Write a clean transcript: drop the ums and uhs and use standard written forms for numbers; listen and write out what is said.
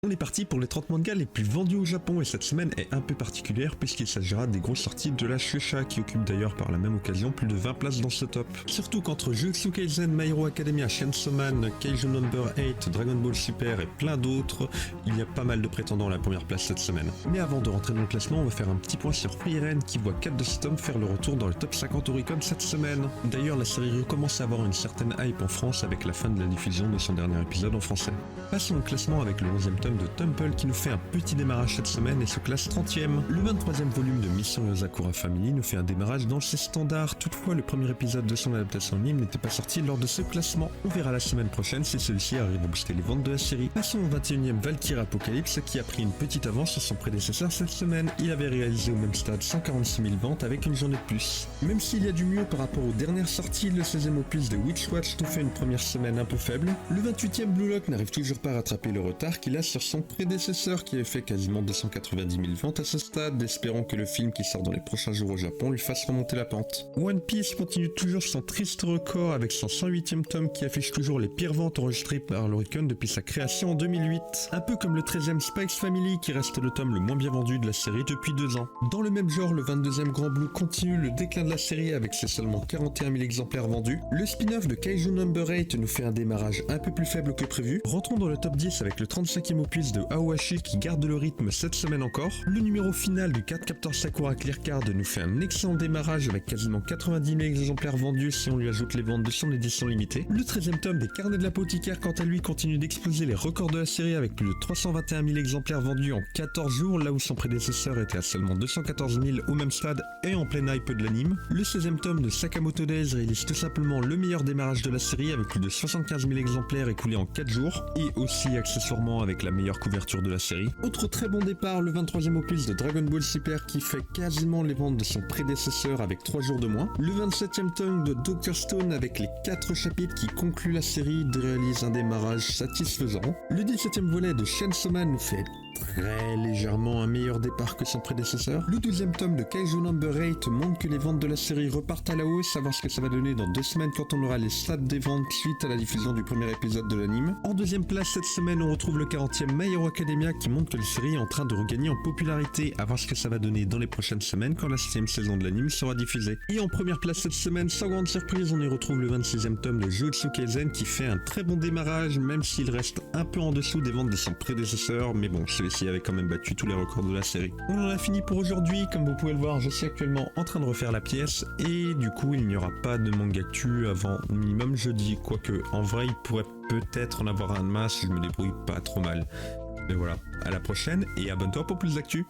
On est parti pour les 30 mangas les plus vendus au Japon et cette semaine est un peu particulière puisqu'il s'agira des grosses sorties de la Shueisha qui occupe d'ailleurs par la même occasion plus de 20 places dans ce top. Surtout qu'entre Jujutsu Kaisen, My Hero Academia, Chainsaw Man, Kaiju Number 8, Dragon Ball Super et plein d'autres, il y a pas mal de prétendants à la première place cette semaine. Mais avant de rentrer dans le classement, on va faire un petit point sur Frieren qui voit 4 de ses tomes faire le retour dans le top 50 Oricon cette semaine. D'ailleurs, la série recommence à avoir une certaine hype en France avec la fin de la diffusion de son dernier épisode en français. Passons au classement avec le 11e tome de Temple qui nous fait un petit démarrage cette semaine et se classe 30e. Le 23e volume de Mission Yozakura Family nous fait un démarrage dans ses standards. Toutefois, le premier épisode de son adaptation anime n'était pas sorti lors de ce classement. On verra la semaine prochaine si celui-ci arrive à booster les ventes de la série. Passons au 21e Valkyrie Apocalypse qui a pris une petite avance sur son prédécesseur cette semaine. Il avait réalisé au même stade 146 000 ventes avec une journée de plus. Même s'il y a du mieux par rapport aux dernières sorties, le 16e opus de Witch Watch nous fait une première semaine un peu faible. Le 28e Blue Lock n'arrive toujours pas à rattraper le retard qu'il a sur son prédécesseur qui avait fait quasiment 290 000 ventes à ce stade, espérons que le film qui sort dans les prochains jours au Japon lui fasse remonter la pente. One Piece continue toujours son triste record avec son 108e tome qui affiche toujours les pires ventes enregistrées par l'Oricon depuis sa création en 2008. Un peu comme le 13e Spy X Family qui reste le tome le moins bien vendu de la série depuis 2 ans. Dans le même genre, le 22e Grand Blue continue le déclin de la série avec ses seulement 41 000 exemplaires vendus. Le spin-off de Kaiju Number 8 nous fait un démarrage un peu plus faible que prévu. Rentrons dans le top 10 avec le 35e opus de Aoashi qui garde le rythme cette semaine encore. Le numéro final du 4 Captor Sakura Clear Card nous fait un excellent démarrage avec quasiment 90 000 exemplaires vendus si on lui ajoute les ventes de son édition limitée. Le 13e tome des Carnets de l'apothicaire quant à lui continue d'exploser les records de la série avec plus de 321 000 exemplaires vendus en 14 jours là où son prédécesseur était à seulement 214 000 au même stade et en pleine hype de l'anime. Le 16e tome de Sakamoto Days réalise tout simplement le meilleur démarrage de la série avec plus de 75 000 exemplaires écoulés en 4 jours et aussi accessoirement avec la meilleure couverture de la série. Autre très bon départ, le 23e opus de Dragon Ball Super qui fait quasiment les ventes de son prédécesseur avec 3 jours de moins. Le 27e tome de Dr Stone avec les 4 chapitres qui concluent la série réalise un démarrage satisfaisant. Le 17e volet de Chainsaw Man nous fait très légèrement un meilleur départ que son prédécesseur. Le 12e tome de Kaiju Number 8 montre que les ventes de la série repartent à la hausse, à voir ce que ça va donner dans 2 semaines quand on aura les stats des ventes suite à la diffusion du premier épisode de l'anime. En deuxième place cette semaine on retrouve le 40e My Hero Academia qui montre que la série est en train de regagner en popularité, à voir ce que ça va donner dans les prochaines semaines quand la 6e saison de l'anime sera diffusée. Et en première place cette semaine, sans grande surprise, on y retrouve le 26e tome de Jujutsu Kaisen qui fait un très bon démarrage même s'il reste un peu en dessous des ventes de son prédécesseur, mais bon, celui-ci avait quand même battu tous les records de la série. On en a fini pour aujourd'hui, comme vous pouvez le voir, je suis actuellement en train de refaire la pièce et du coup il n'y aura pas de mangactu avant minimum jeudi, quoique en vrai il pourrait peut-être en avoir un de masse si je me débrouille pas trop mal. Mais voilà, à la prochaine et abonne-toi pour plus d'actu.